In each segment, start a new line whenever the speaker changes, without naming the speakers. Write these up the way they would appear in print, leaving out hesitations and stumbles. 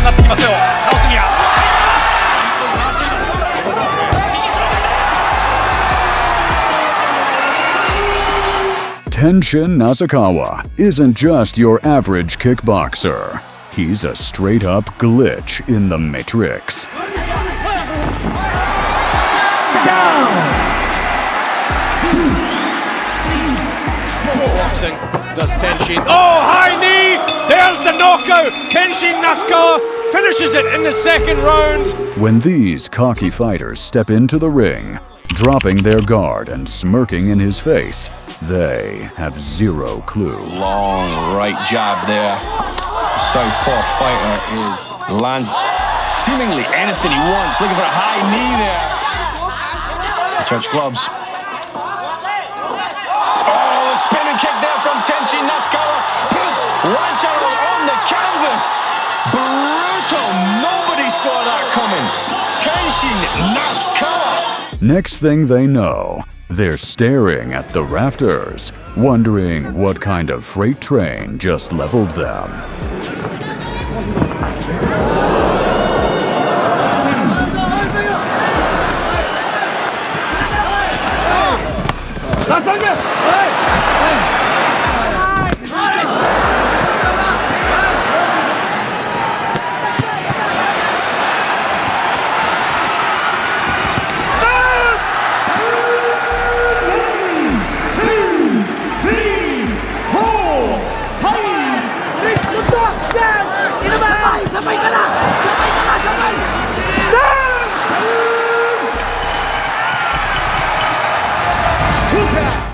かってきますよ川杉谷。
Tenshin Nasukawa isn't just your average kickboxer. He's a straight-up glitch in the Matrix.
Kickboxing does Tenshin. Oh, high knee! There's the knockout! Tenshin Nasukawa finishes it in the second round.
When these cocky fighters step into the ring, dropping their guard and smirking in his face, they have zero clue.
Long right jab there. The southpaw fighter lands seemingly anything he wants. Looking for a high knee there. Touch gloves. Oh, a spinning kick there from Tenshin Nasukawa. Puts Ranchero on the canvas. Brutal. Nobody saw that coming. Tenshin Nasukawa.
Next thing they know, they're staring at the rafters, wondering what kind of freight train just leveled them.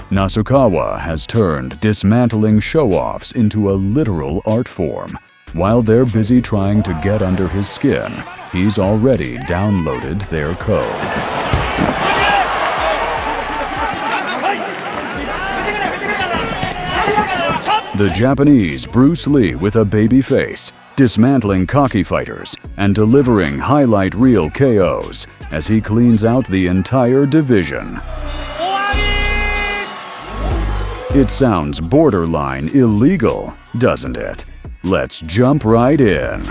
Nasukawa has turned dismantling show-offs into a literal art form. While they're busy trying to get under his skin, he's already downloaded their code. The Japanese Bruce Lee with a baby face, dismantling cocky fighters and delivering highlight reel KOs as he cleans out the entire division. It sounds borderline illegal, doesn't it? Let's jump right in.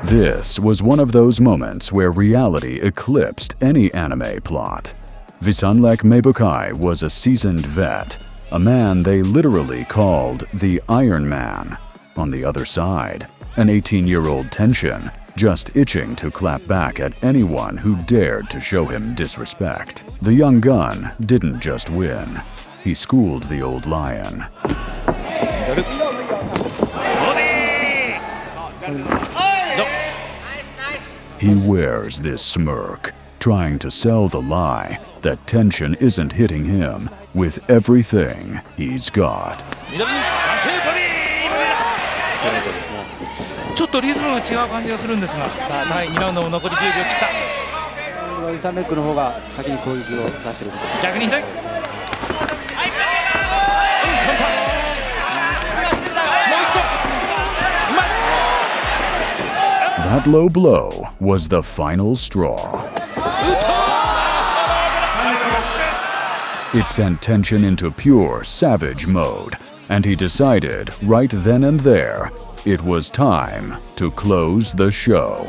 This was one of those moments where reality eclipsed any anime plot. Visanlek Meibukai was a seasoned vet, a man they literally called the Iron Man. On the other side, an 18-year-old Tenshin, just itching to clap back at anyone who dared to show him disrespect. The young gun didn't just win, he schooled the old lion. He wears this smirk, trying to sell the lie that Tenshin isn't hitting him with everything he's got.
ちょっとリズムが違う感じがするんですが、さあ第2ラウンドも残り10秒切った。
イサンレックの方が先に攻撃を出しているみたいです。
逆に左。
That low blow was the final straw. It sent Tenshin into pure savage mode, and he decided right then and there it was time to close the show.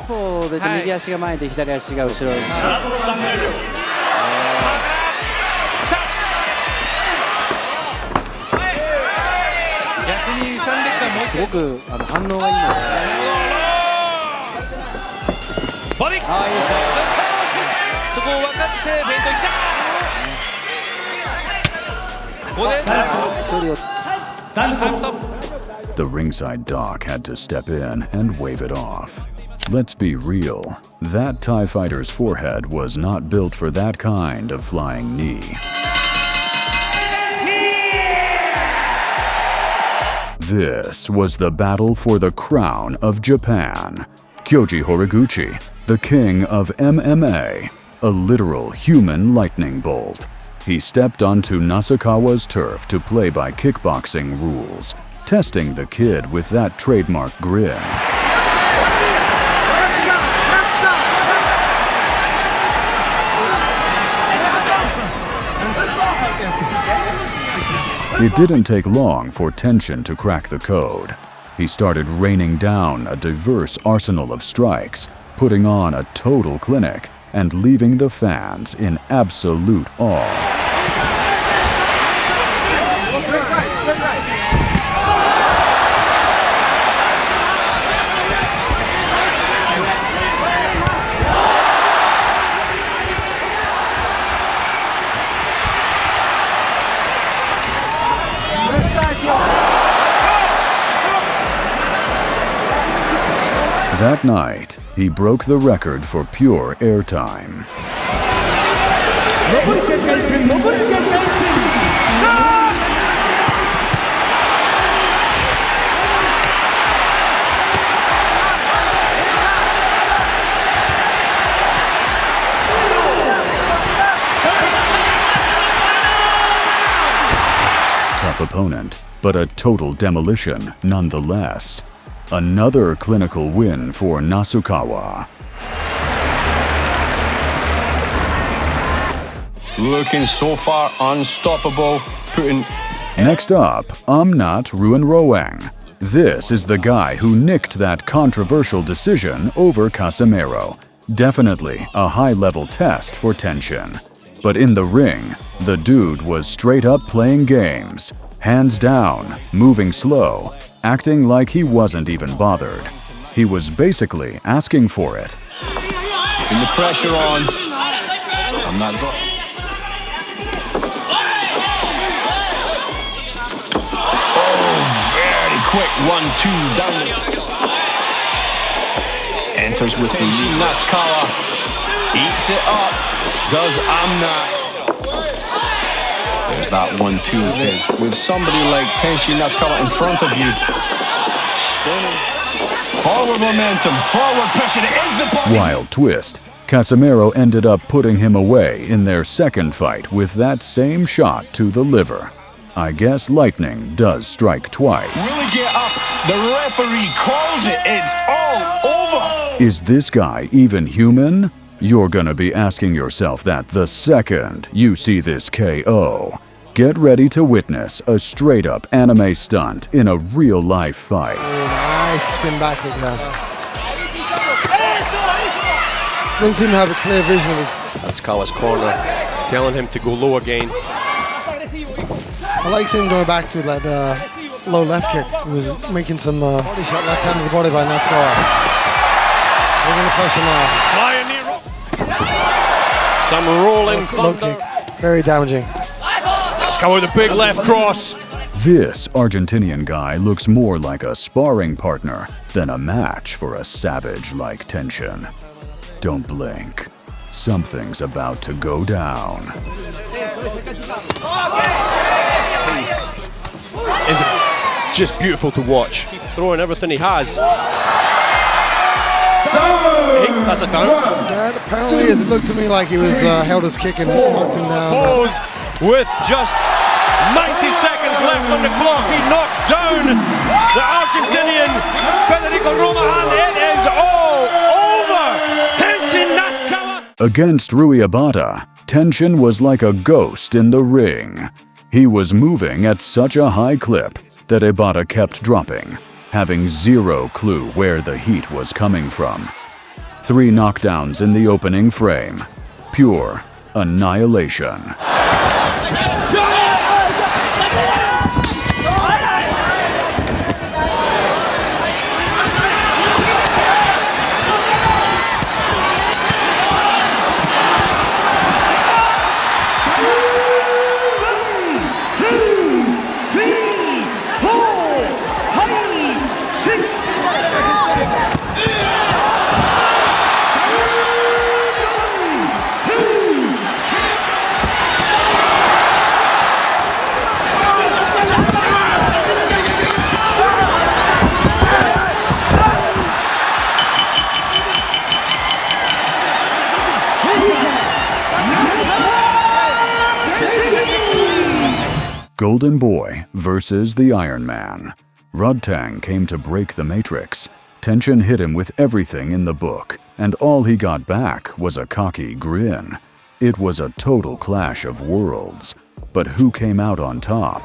右足が前で左足が後ろに。すごく反応がいいので。
ボディ。ああいいですね。そこを分かってフェイントいった。ここで距離を。
The ringside doc had to step in and wave it off. Let's be real, that TIE fighter's forehead was not built for that kind of flying knee. This was the battle for the crown of Japan. Kyoji Horiguchi, the king of MMA, a literal human lightning bolt. He stepped onto Nasukawa's turf to play by kickboxing rules, testing the kid with that trademark grin. It didn't take long for Tenshin to crack the code. He started raining down a diverse arsenal of strikes, putting on a total clinic and leaving the fans in absolute awe. That night, he broke the record for pure airtime. Tough opponent, but a total demolition nonetheless. Another clinical win for Nasukawa.
Looking so far unstoppable,
Next up, Not Ruinroang. This is the guy who nicked that controversial decision over Casemiro. Definitely a high-level test for Tenshin. But in the ring, the dude was straight up playing games. Hands down, moving slow, acting like he wasn't even bothered. He was basically asking for it.
Putting the pressure on. I'm not dropping. Oh, very quick 1-2 down. Enters with Tenshin Nasukawa. Eats it up. Does Amnat. There's that 1-2 with somebody like Tenshin Nasukawa in front of you. Spinning. Forward momentum, forward pressure, it is the body.
Wild twist. Casemiro ended up putting him away in their second fight with that same shot to the liver. I guess lightning does strike twice.
Will he get up? The referee calls it. It's all over.
Is this guy even human? You're gonna be asking yourself that the second you see this KO. Get ready to witness a straight-up anime stunt in a real-life fight.
Nice spin back kick there. Doesn't seem to have a clear vision of it.
Nasukawa's corner, telling him to go low again.
I like seeing him going back to that low left kick. He was making some body shot left hand of the body by Nasukawa. We're going to press him now.
Flying near.
Some rolling
Low
thunder.
kick, very damaging.
Nasukawa with a big left cross.
This Argentinian guy looks more like a sparring partner than a match for a savage like Tenshin. Don't blink. Something's about to go down.
Is just beautiful to watch. Throwing everything he has. That's a down.
Yeah, apparently it looked to me like he was held his kick and knocked him down.
Pose with just 90 seconds left on the clock. He knocks down the Argentinian Federico Roma, and it is all over. Tenshin Nasukawa.
Against Rui Ibata, Tenshin was like a ghost in the ring. He was moving at such a high clip that Ibata kept dropping, having zero clue where the heat was coming from. 3 knockdowns in the opening frame. Pure annihilation. Golden Boy versus the Iron Man. Rodtang came to break the Matrix. Tenshin hit him with everything in the book, and all he got back was a cocky grin. It was a total clash of worlds. But who came out on top?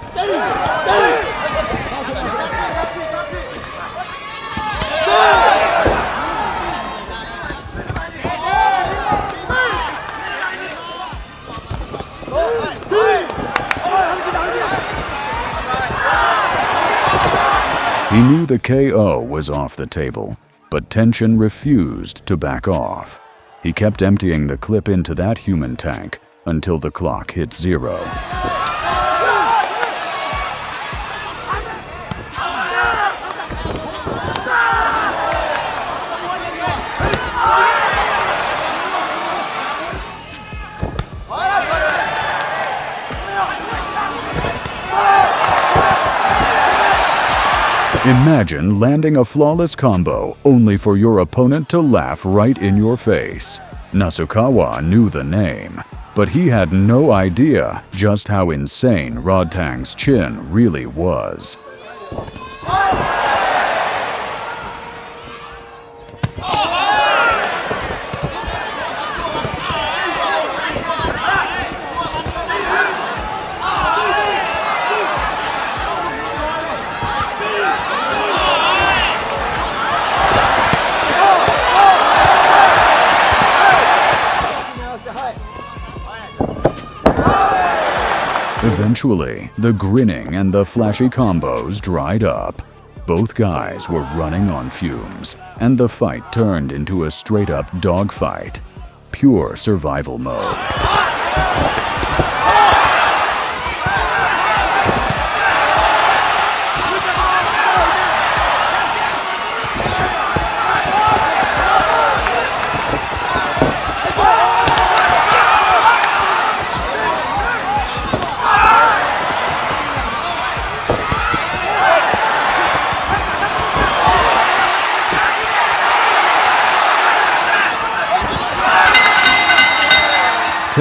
He knew the KO was off the table, but Tenshin refused to back off. He kept emptying the clip into that human tank until the clock hit 0. Imagine landing a flawless combo only for your opponent to laugh right in your face. Nasukawa knew the name, but he had no idea just how insane Rodtang's chin really was. Eventually, the grinning and the flashy combos dried up. Both guys were running on fumes, and the fight turned into a straight-up dogfight. Pure survival mode.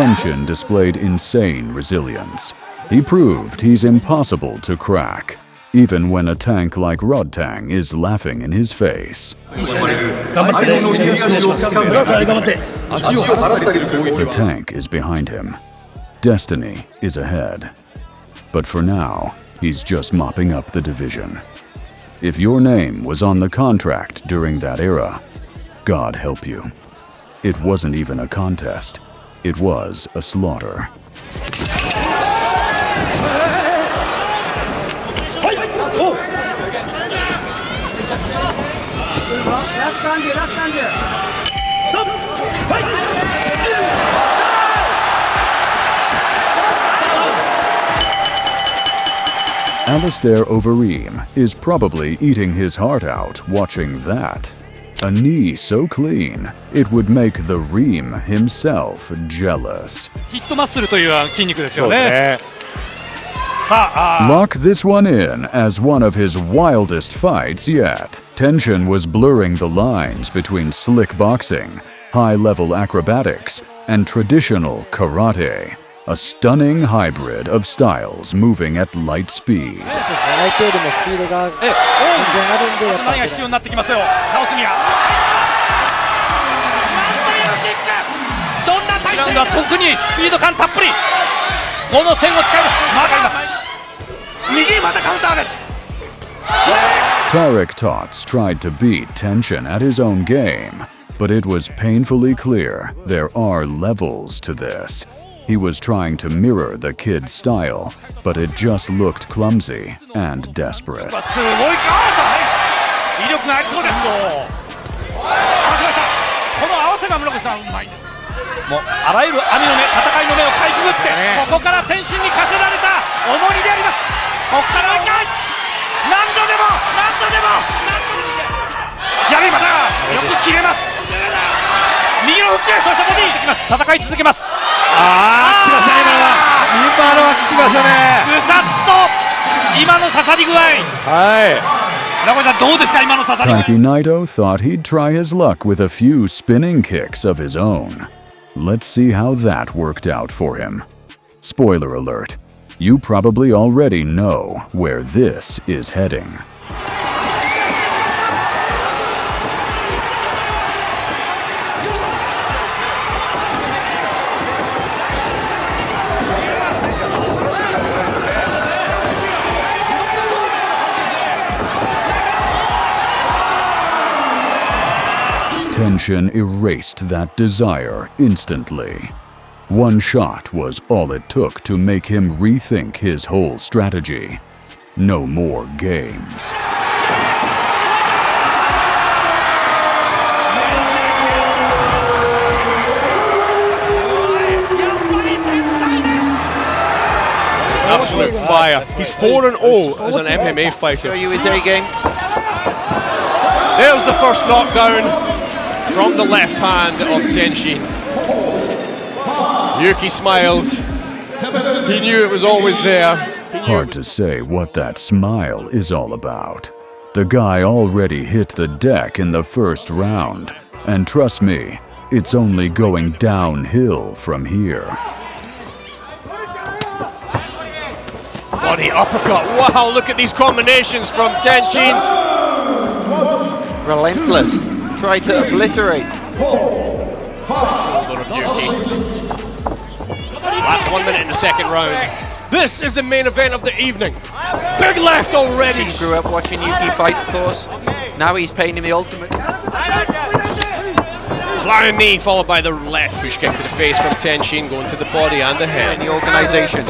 Tenshin displayed insane resilience. He proved he's impossible to crack, even when a tank like Rodtang is laughing in his face. The tank is behind him. Destiny is ahead. But for now, he's just mopping up the division. If your name was on the contract during that era, God help you. It wasn't even a contest. It was a slaughter. Alistair Overeem is probably eating his heart out watching that. A knee so clean, it would make the Reem himself jealous. Lock this one in as one of his wildest fights yet. Tenshin was blurring the lines between slick boxing, high-level acrobatics, and traditional karate. A stunning hybrid of styles moving at light speed. Tarek Tots tried to beat Tenshin at his own game, but it was painfully clear there are levels to this. He was trying to mirror the kid's style, but it just looked clumsy and desperate. Taiki Naito thought he'd try his luck with a few spinning kicks of his own. Let's see how that worked out for him. Spoiler alert, you probably already know where this is heading. Tenshin erased that desire instantly. One shot was all it took to make him rethink his whole strategy. No more games.
Absolute fire. He's 4-0 as an MMA fighter.
Show you his A game.
There's the first knockdown from the left hand of Tenshin. Yuki smiles. He knew it was always there.
Hard to say what that smile is all about. The guy already hit the deck in the first round, and trust me, it's only going downhill from here.
Body uppercut. Wow, look at these combinations from Tenshin.
Relentless. Try to obliterate.
Last 1 minute in the second round. This is the main event of the evening. Big left already.
He grew up watching Yuki fight, of course. Now he's paying him the ultimate.
Flying knee followed by the left push kick to the face from Tenshin, going to the body and the head.
In the organization.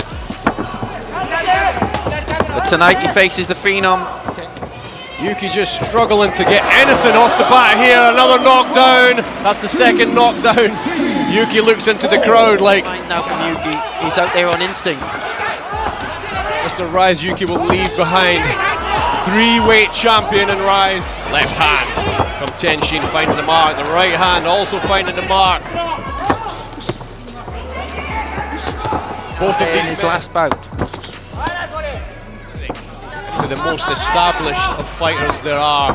But tonight he faces the Phenom.
Yuki just struggling to get anything off the bat here. Another knockdown. That's the second knockdown. Yuki looks into the crowd like...
Now from Yuki, he's out there on instinct.
Mr. Rise Yuki will leave behind. 3-weight champion in Rise. Left hand from Tenshin finding the mark. The right hand also finding the mark. Both of
In
these
his last bout.
to the most established of fighters there are.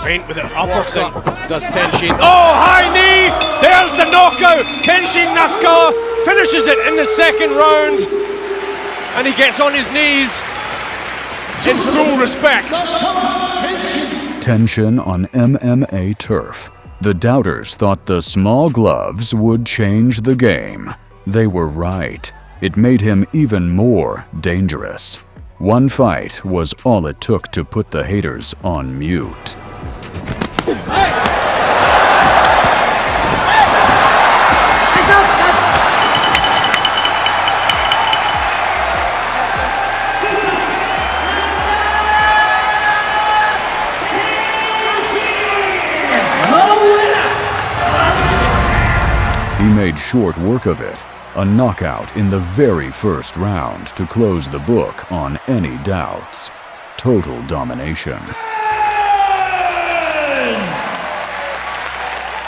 Feint with an uppercut does Tenshin. Oh, high knee! There's the knockout! Tenshin Nasukawa finishes it in the second round. And he gets on his knees in full respect.
Tension on MMA turf. The doubters thought the small gloves would change the game. They were right. It made him even more dangerous. One fight was all it took to put the haters on mute. He made short work of it. A knockout in the very first round to close the book on any doubts. Total domination.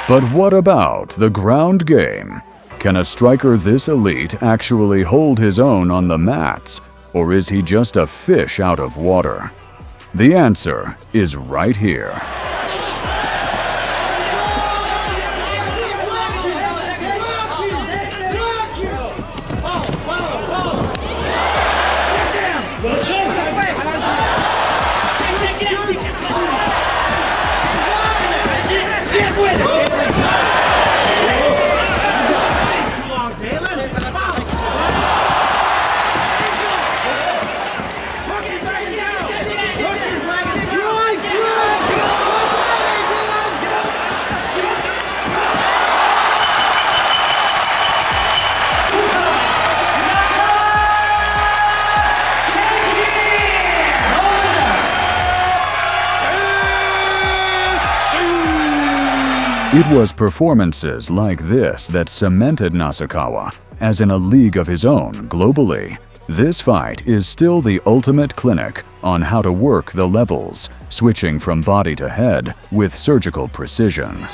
But what about the ground game? Can a striker this elite actually hold his own on the mats, or is he just a fish out of water? The answer is right here. It was performances like this that cemented Nasukawa as in a league of his own globally. This fight is still the ultimate clinic on how to work the levels, switching from body to head with surgical precision.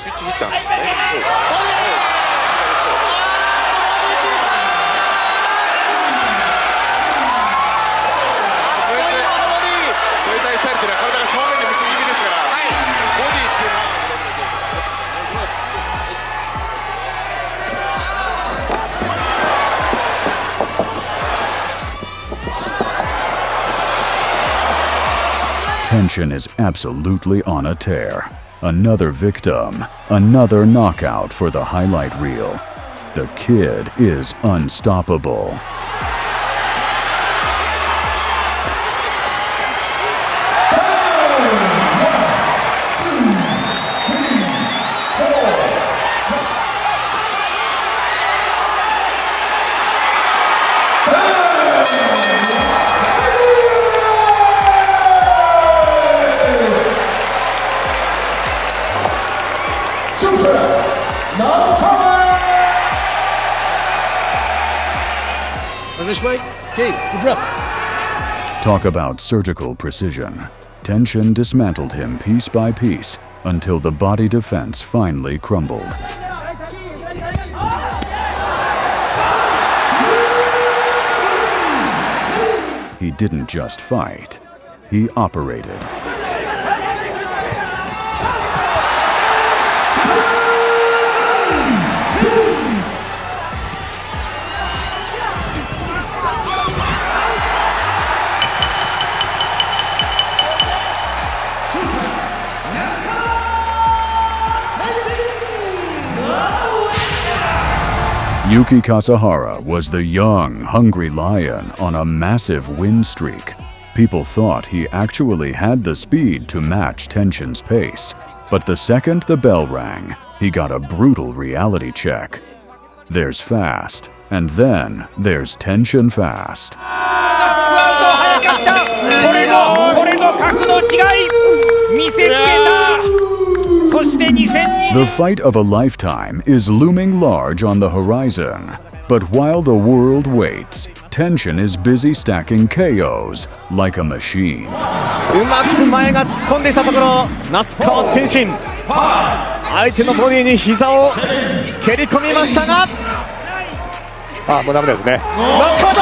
Tenshin is absolutely on a tear. Another victim, another knockout for the highlight reel. The kid is unstoppable.
Finish, mate? Okay, good luck.
Talk about surgical precision. Tenshin dismantled him piece by piece until the body defense finally crumbled. He didn't just fight, he operated. Yuki Kasahara was the young, hungry lion on a massive win streak. People thought he actually had the speed to match Tenshin's pace. But the second the bell rang, he got a brutal reality check. There's fast, and then there's Tenshin fast. The fight of a lifetime is looming large on the horizon. But while the world waits, Tenshin is busy stacking KOs like a machine.
うまく前が突っ込んできたところ、那須川天心、相手のボディに膝を蹴り込みましたが、もうダメですね。ノックアウト。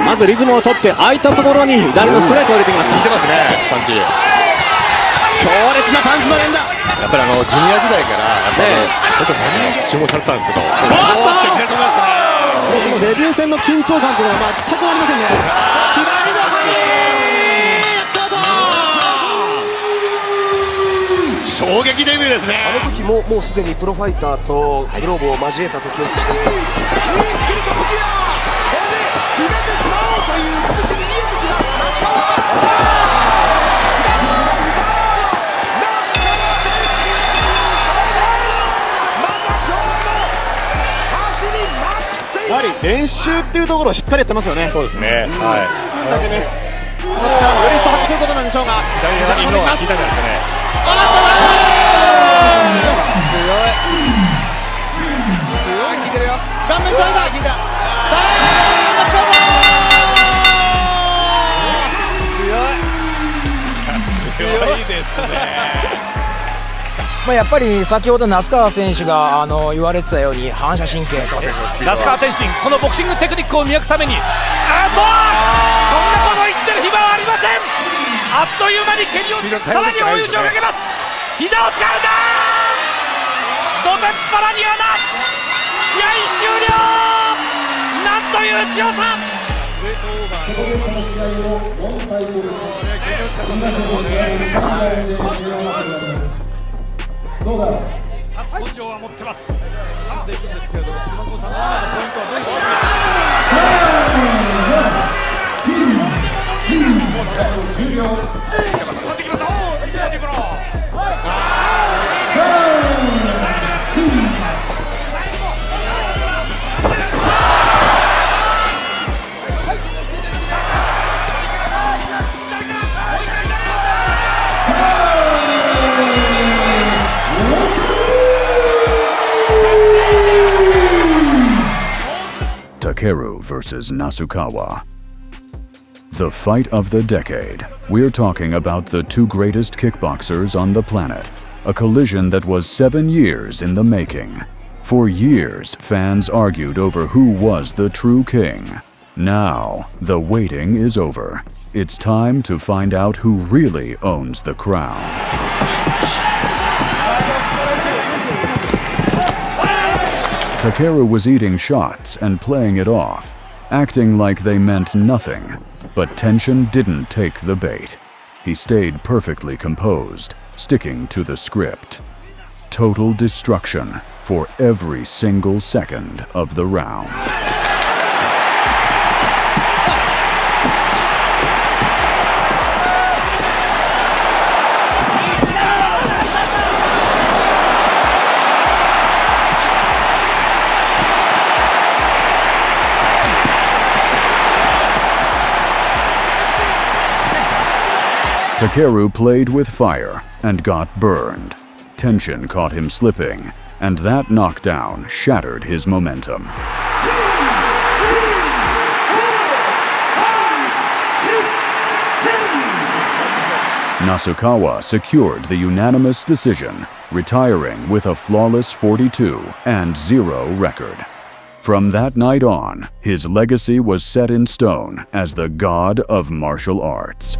まずリズムを取って空いたところに左のストレートを入れてきました。似てますね、パンチ。強烈なパンチの連打。やっぱりジュニア時代から本当に注目されてたんですけど、そのデビュー戦の緊張感というのは全くありませんね。左のハニー。衝撃デビューですね。
あの時もうすでにプロファイターとグローブを交えた時をして、一気にトップギア、これで決めてしまおうという拳に見えてきます。那須川。
やはり練習っていうところをしっかりやってますよね。そうですね。はい。分だけね、その力をより一層発揮することなんでしょうが。左膝にのが効いたんじゃないですかね。
強い効いてるよ。
顔面タイガー効いた。強いですね。
やっぱり先ほど那須川選手が言われてたように反射神経と
那須川天心、このボクシングテクニックを磨くためにそんなこと言ってる暇はありません。あっという間に蹴りをさらに追い打ちをかけます。膝を使うんだ。ドテッパラに穴。試合終了。なんという強さ。勝つ根性は持ってます。さあでいくんですけれども、熊子さんの今のポイントはどういうことですか。
Takeru versus Nasukawa. The fight of the decade. We're talking about the two greatest kickboxers on the planet. A collision that was 7 years in the making. For years, fans argued over who was the true king. Now, the waiting is over. It's time to find out who really owns the crown. Takeru was eating shots and playing it off, acting like they meant nothing. But Tenshin didn't take the bait. He stayed perfectly composed, sticking to the script. Total destruction for every single second of the round. Takeru played with fire and got burned. Tenshin caught him slipping, and that knockdown shattered his momentum. Nasukawa secured the unanimous decision, retiring with a flawless 42-0 record. From that night on, his legacy was set in stone as the god of martial arts.